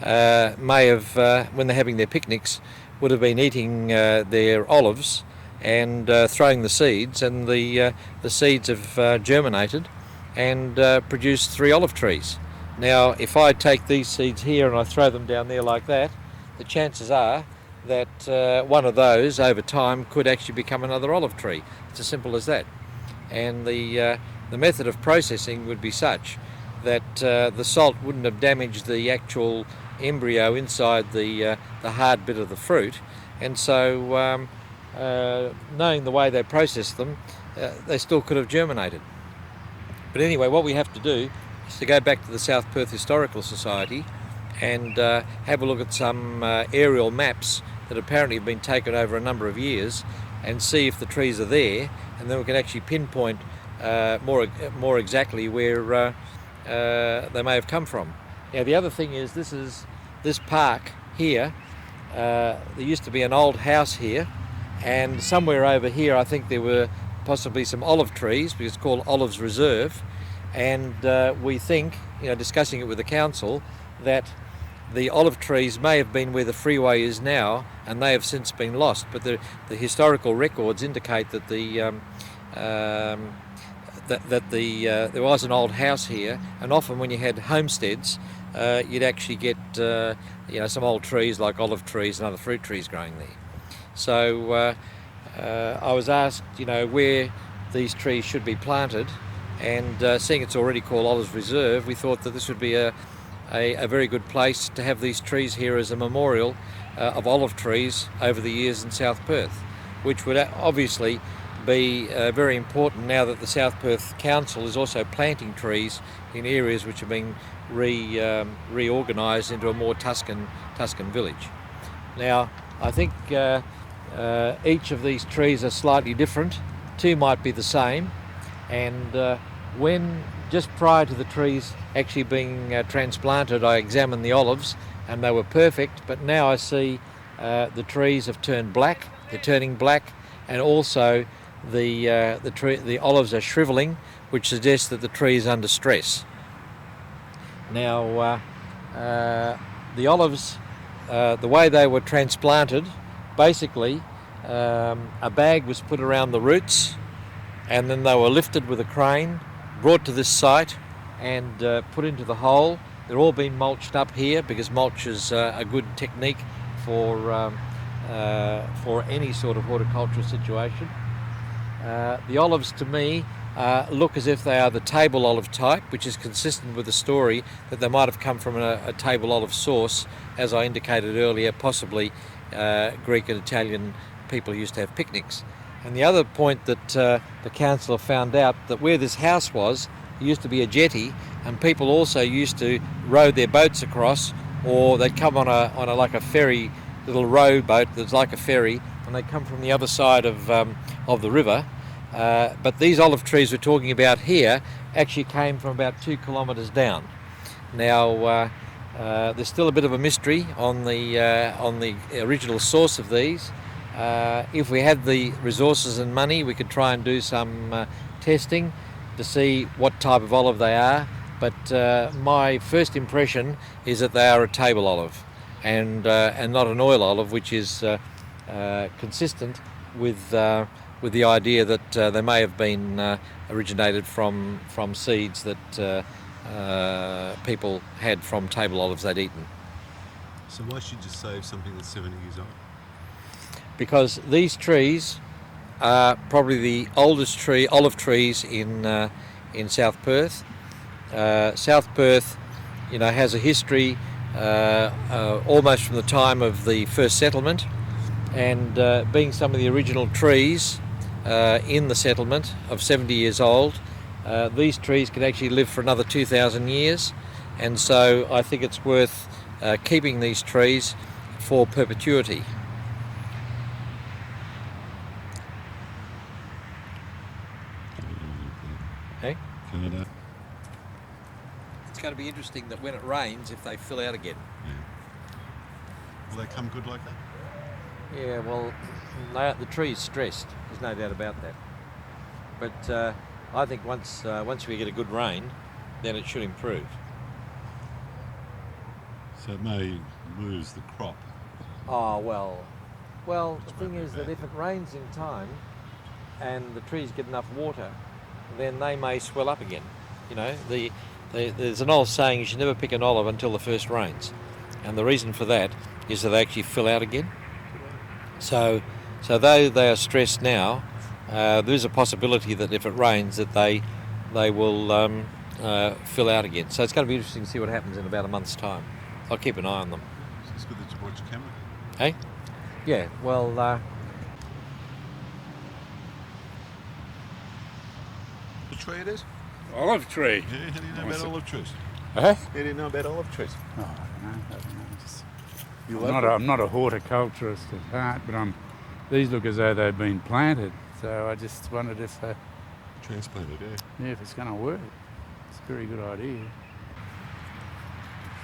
may have, when they're having their picnics, would have been eating their olives and throwing the seeds, and the seeds have germinated and produced 3 olive trees. Now, if I take these seeds here and I throw them down there like that, the chances are that one of those over time could actually become another olive tree. It's as simple as that. And the method of processing would be such that the salt wouldn't have damaged the actual embryo inside the hard bit of the fruit, and so knowing the way they process them, they still could have germinated. But anyway, what we have to do is to go back to the South Perth Historical Society and have a look at some aerial maps that apparently have been taken over a number of years, and see if the trees are there, and then we can actually pinpoint more exactly where they may have come from. Now, the other thing is this park here. There used to be an old house here, and somewhere over here I think there were possibly some olive trees, because it's called Olives Reserve, and we think, discussing it with the council, that the olive trees may have been where the freeway is now, and they have since been lost. But the historical records indicate that there was an old house here, and often when you had homesteads, you'd actually get some old trees like olive trees and other fruit trees growing there. So I was asked, where these trees should be planted, and seeing it's already called Olives Reserve, we thought that this would be a very good place to have these trees here as a memorial of olive trees over the years in South Perth, which would obviously be very important now that the South Perth Council is also planting trees in areas which are being reorganised into a more Tuscan village. Now, I think each of these trees are slightly different. 2 might be the same, and when just prior to the trees actually being transplanted, I examined the olives and they were perfect, but now I see the trees have turned black. They're turning black, and also the olives are shrivelling, which suggests that the tree is under stress. Now, the olives, the way they were transplanted, basically a bag was put around the roots, and then they were lifted with a crane, brought to this site, and put into the hole. They're all been mulched up here, because mulch is a good technique for any sort of horticultural situation. The olives, to me, look as if they are the table olive type, which is consistent with the story that they might have come from a table olive source, as I indicated earlier. Possibly Greek and Italian people used to have picnics. And the other point that the council found out, that where this house was, there used to be a jetty, and people also used to row their boats across, or they'd come on a like a ferry, little row boat that's like a ferry, and they come from the other side of the river. But these olive trees we're talking about here actually came from about 2 kilometres down. Now, there's still a bit of a mystery on the original source of these. If we had the resources and money, we could try and do some testing to see what type of olive they are. but my first impression is that they are a table olive, and not an oil olive, which is consistent with the idea that they may have been originated from seeds that people had from table olives they'd eaten. So why should you save something that's 70 years old? Because these trees are probably the oldest olive trees in South Perth. South Perth, has a history almost from the time of the first settlement, and being some of the original trees in the settlement of 70 years old, these trees can actually live for another 2,000 years, and so I think it's worth keeping these trees for perpetuity. Hey? Canada. It's going to be interesting that when it rains, if they fill out again. Will they come good like that? Yeah, well, the tree's stressed. There's no doubt about that. But I think once we get a good rain, then it should improve. So it may lose the crop. Oh, well, the thing is that if it rains in time and the trees get enough water, then they may swell up again. There's an old saying, you should never pick an olive until the first rains. And the reason for that is that they actually fill out again. So though they are stressed now, there's a possibility that if it rains that they will fill out again. So it's going to be interesting to see what happens in about a month's time. I'll keep an eye on them. It's good that you brought your camera. Hey? Yeah, well... What tree it is? Olive tree. Yeah, how do you know about olive trees? Huh? How do you know about olive trees? Oh, I don't know. I'm not a horticulturist at heart, but these look as though they've been planted. So I just wondered if they... Transplanted, yeah. Yeah, if it's going to work. It's a very good idea.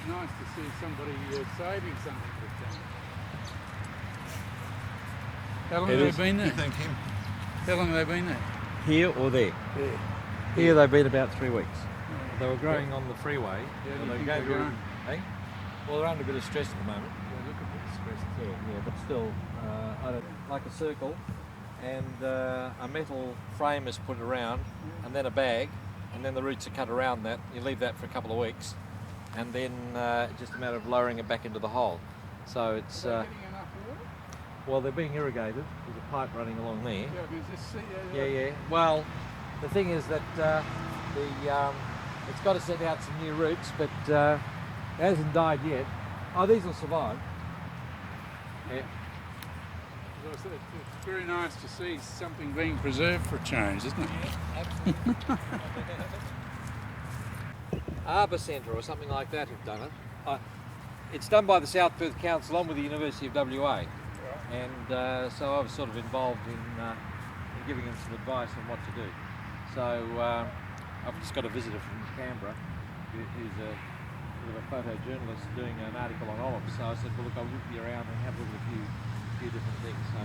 Nice to see somebody saving something for them. How long have they been there? Thank him. How long have they been there? Here or there? There. Here they've been about 3 weeks. They were growing on the freeway. Yeah, and you they think go they're very, growing? hey? Well, they're under a bit of stress at the moment. They look a bit stressed. Yeah, but still, I don't like a circle, and a metal frame is put around, and then a bag, and then the roots are cut around that. You leave that for a couple of weeks, and then just a matter of lowering it back into the hole. So it's well, they're being irrigated. There's a pipe running along there. Yeah. Well, the thing is that it's got to send out some new roots, but it hasn't died yet. Oh, these will survive. Yeah. It's very nice to see something being preserved for a change, isn't it? Yeah, absolutely. Arbour Centre or something like that have done it. It's done by the South Perth Council along with the University of WA, and so I was sort of involved in giving them some advice on what to do. So I've just got a visitor from Canberra who's a photojournalist doing an article on olives. So I said, well, look, I'll look you around and have a look at a few different things. So,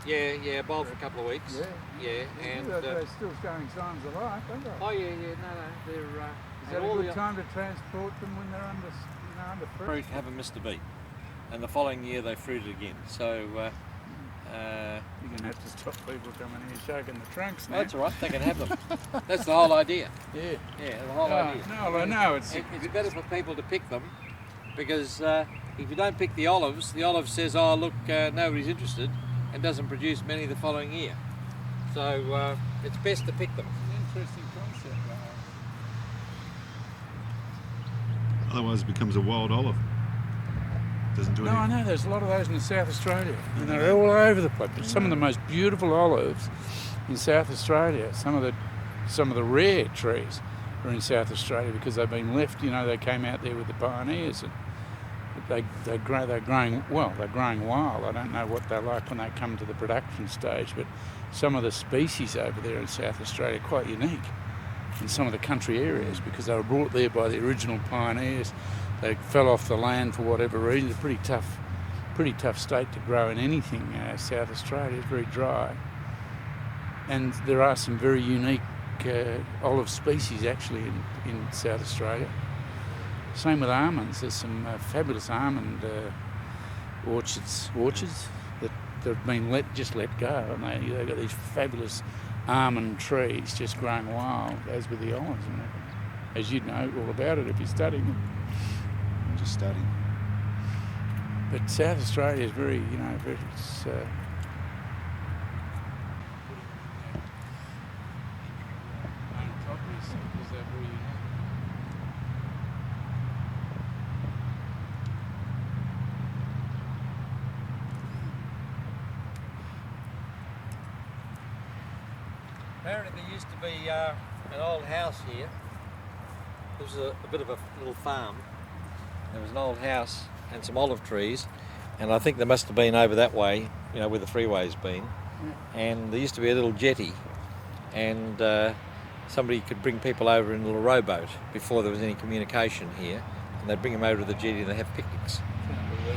yeah, bowl for a couple of weeks. Yeah, and they're still showing signs of life, aren't they? oh yeah, no, they're. Is that a good time to transport them when they're under fruit? Fruit haven't missed a beat, and the following year they fruited again. So you're going to have to stop people coming here shaking the trunks now. That's all right. They can have them. That's the whole idea. Yeah, the whole idea. No, I know it's better for people to pick them, because if you don't pick the olive says, oh look, nobody's interested, and doesn't produce many the following year. So it's best to pick them. It's an interesting concept. Otherwise it becomes a wild olive. Doesn't do anything. I know there's a lot of those in South Australia, and they're all over the place. But some of the most beautiful olives in South Australia, some of the rare trees are in South Australia because they've been left. They came out there with the pioneers, and they're growing wild. I don't know what they're like when they come to the production stage, but some of the species over there in South Australia are quite unique in some of the country areas because they were brought there by the original pioneers. They fell off the land for whatever reason. It's a pretty tough state to grow in anything. South Australia is very dry, and there are some very unique olive species actually in South Australia. Same with almonds. There's some fabulous almond orchards that have been just let go, and they've got these fabulous almond trees just growing wild, as with the olives. And as you'd know all about it if you're studying them. Just studying. But South Australia is very, it's, Apparently there used to be an old house here. This was a bit of a little farm. There was an old house and some olive trees, and I think they must have been over that way, where the freeway's been. And there used to be a little jetty, and somebody could bring people over in a little rowboat before there was any communication here, and they'd bring them over to the jetty and they'd have picnics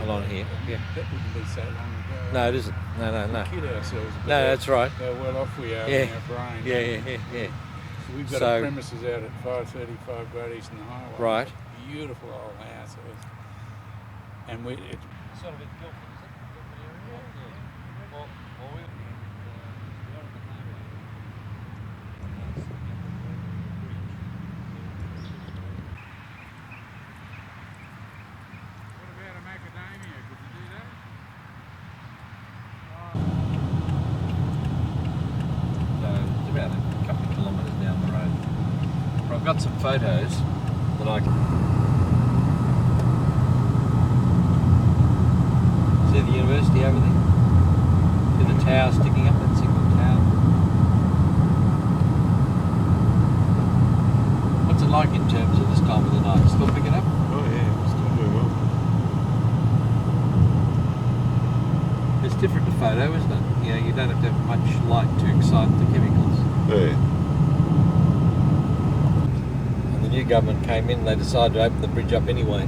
along here. Yeah. That wouldn't be so long ago. No, it isn't. No. We kid ourselves. No, that's right. How well off we are Yeah. in our brain. Yeah. So we've got our premises out at 535 Great Eastern Highway. Right. Beautiful old house. And it's sort of in Guildford, is it? Guildford area? Yeah. Well, we What about a macadamia? Could you do that? So it's about a couple of kilometres down the road. But I've got some photos that I can... See the university over there? See the tower sticking up, that single tower? What's it like in terms of this time of the night? Still picking up? Oh yeah, still doing well. It's different to photo, isn't it? You don't have to have much light to excite the chemicals. Yeah. And the new government came in, they decided to open the bridge up anyway.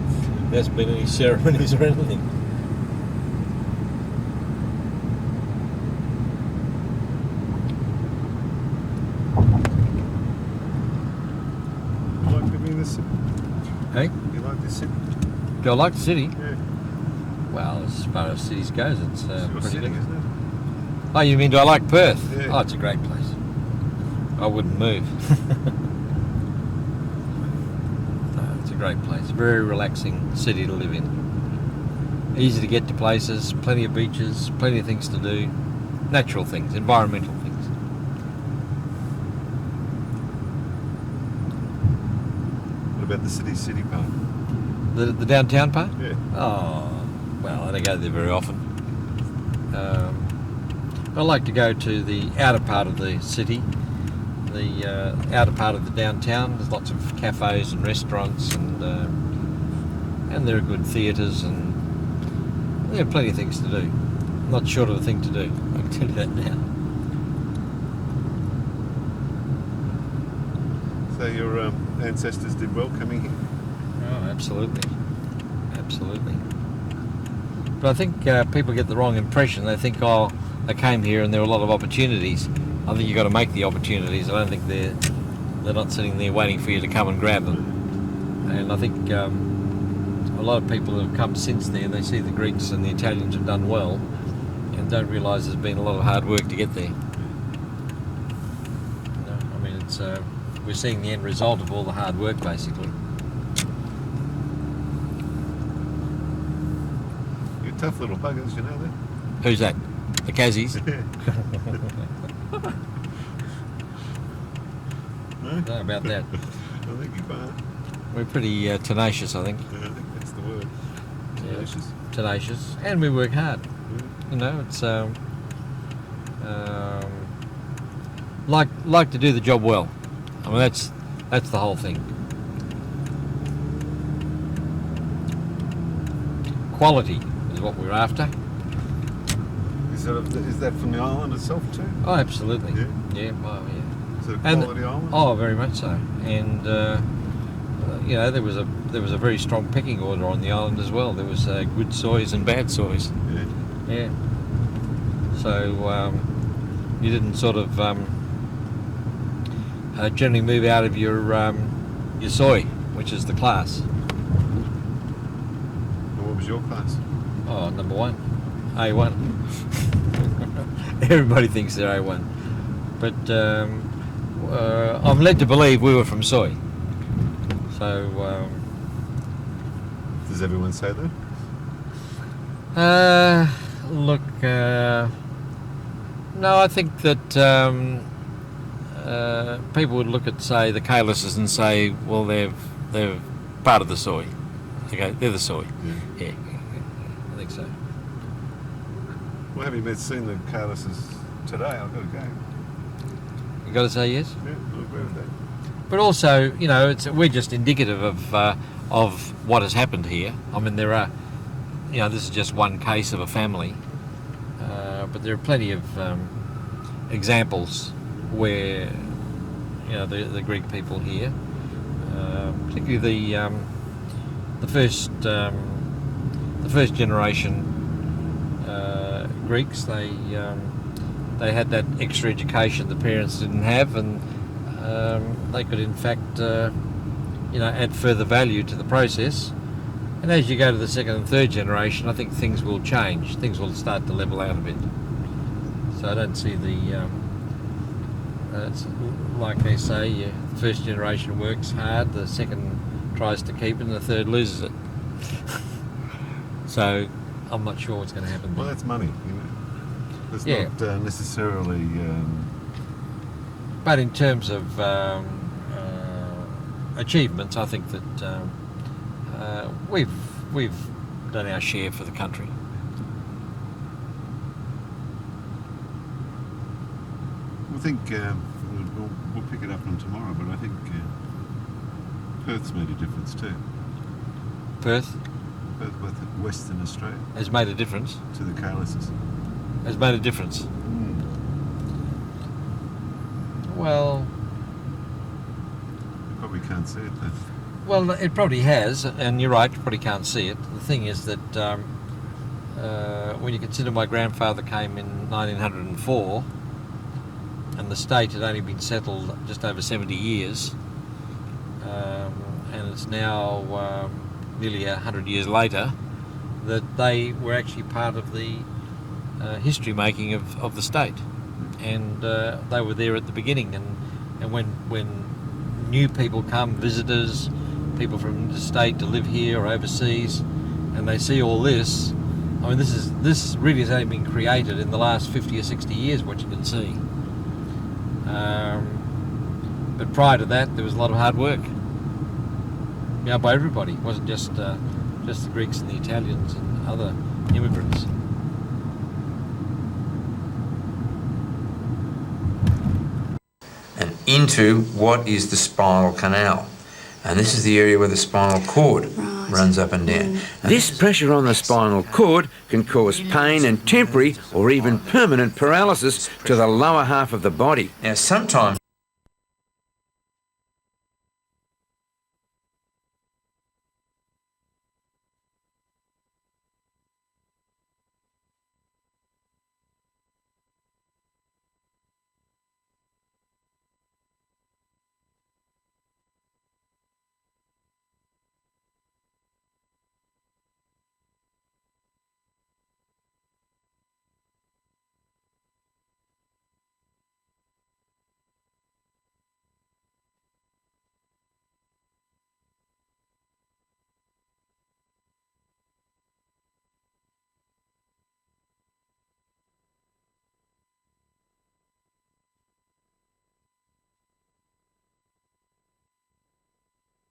There hasn't been any ceremonies or anything. You like living in this city? Hey? You like this city? Do I like the city? Yeah. Well, as far as cities goes, it's It's your pretty city, good. isn't it? Oh, you mean do I like Perth? Yeah. Oh, it's a great place. I wouldn't move. No, it's a great place. Very relaxing city to live in. Easy to get to places, plenty of beaches, plenty of things to do. Natural things, environmental things. What about the city part? The downtown part? Yeah. Oh, well, I don't go there very often. I like to go to the outer part of the city, the outer part of the downtown. There's lots of cafes and restaurants, and there are good theatres, and there are plenty of things to do. Not short of a thing to do, I can tell you that now. So your ancestors did well coming here? Oh, absolutely. Absolutely. But I think people get the wrong impression. They think, oh, they came here and there were a lot of opportunities. I think you've got to make the opportunities. I don't think they're not sitting there waiting for you to come and grab them. And I think a lot of people have come since then, they see the Greeks and the Italians have done well and don't realise there's been a lot of hard work to get there. I mean, it's we're seeing the end result of all the hard work, basically. You're tough little buggers, you know that? Who's that? The Kazies? No? I don't know about that. I think you are. We're pretty tenacious, I think. Yeah, I think that's the word. Tenacious. Yeah, tenacious. And we work hard. You know, it's like to do the job well. I mean, that's the whole thing. Quality is what we're after. Is that from the island itself too? Oh, absolutely. Yeah? Yeah, well, yeah. Is it a quality island? Oh, very much so. And you know, there was a very strong pecking order on the island as well. There was good soys and bad soys. Yeah. Yeah. So you didn't sort of generally move out of your soy, which is the class. And what was your class? Oh, number 1, A1. Everybody thinks they're A1, but I'm led to believe we were from soy. So. Does everyone say that? Look, no, I think that people would look at, say, the Kailises and say, well, they're part of the soy. Okay, they're the soy. Yeah, I think so. Well, have you seen the Kailises today? I've got to go. You got to say yes. Yeah, I agree with that. But also, you know, we're just indicative of what has happened here. I mean, there are, you know, this is just one case of a family, but there are plenty of examples where, you know, the Greek people here, particularly the first generation Greeks, they had that extra education the parents didn't have, and they could in fact you know, add further value to the process. And as you go to the second and third generation, I think things will change. Things will start to level out a bit. So I don't see the it's like they say, the first generation works hard, the second tries to keep it, and the third loses it. So I'm not sure what's going to happen. Well, that's money, you know. It's not necessarily. But in terms of achievements, I think that we've done our share for the country. I think we'll pick it up on tomorrow, but I think Perth's made a difference too. Perth, Western Australia, has made a difference. To the Kailises. Has made a difference. Well, you probably can't see it though. Well, it probably has, and you're right, you probably can't see it. The thing is that when you consider my grandfather came in 1904, and the state had only been settled just over 70 years, and it's now nearly 100 years later, that they were actually part of the history making of the state, and they were there at the beginning, and when new people come, visitors, people from the state to live here or overseas, and they see all this. I mean, this really has only been created in the last 50 or 60 years, what you can see. But prior to that, there was a lot of hard work, you know, by everybody. It wasn't just the Greeks and the Italians and other immigrants. And into what is the spinal canal. And this is the area where the spinal cord runs up and down. This pressure on the spinal cord can cause pain and temporary or even permanent paralysis to the lower half of the body. Now sometimes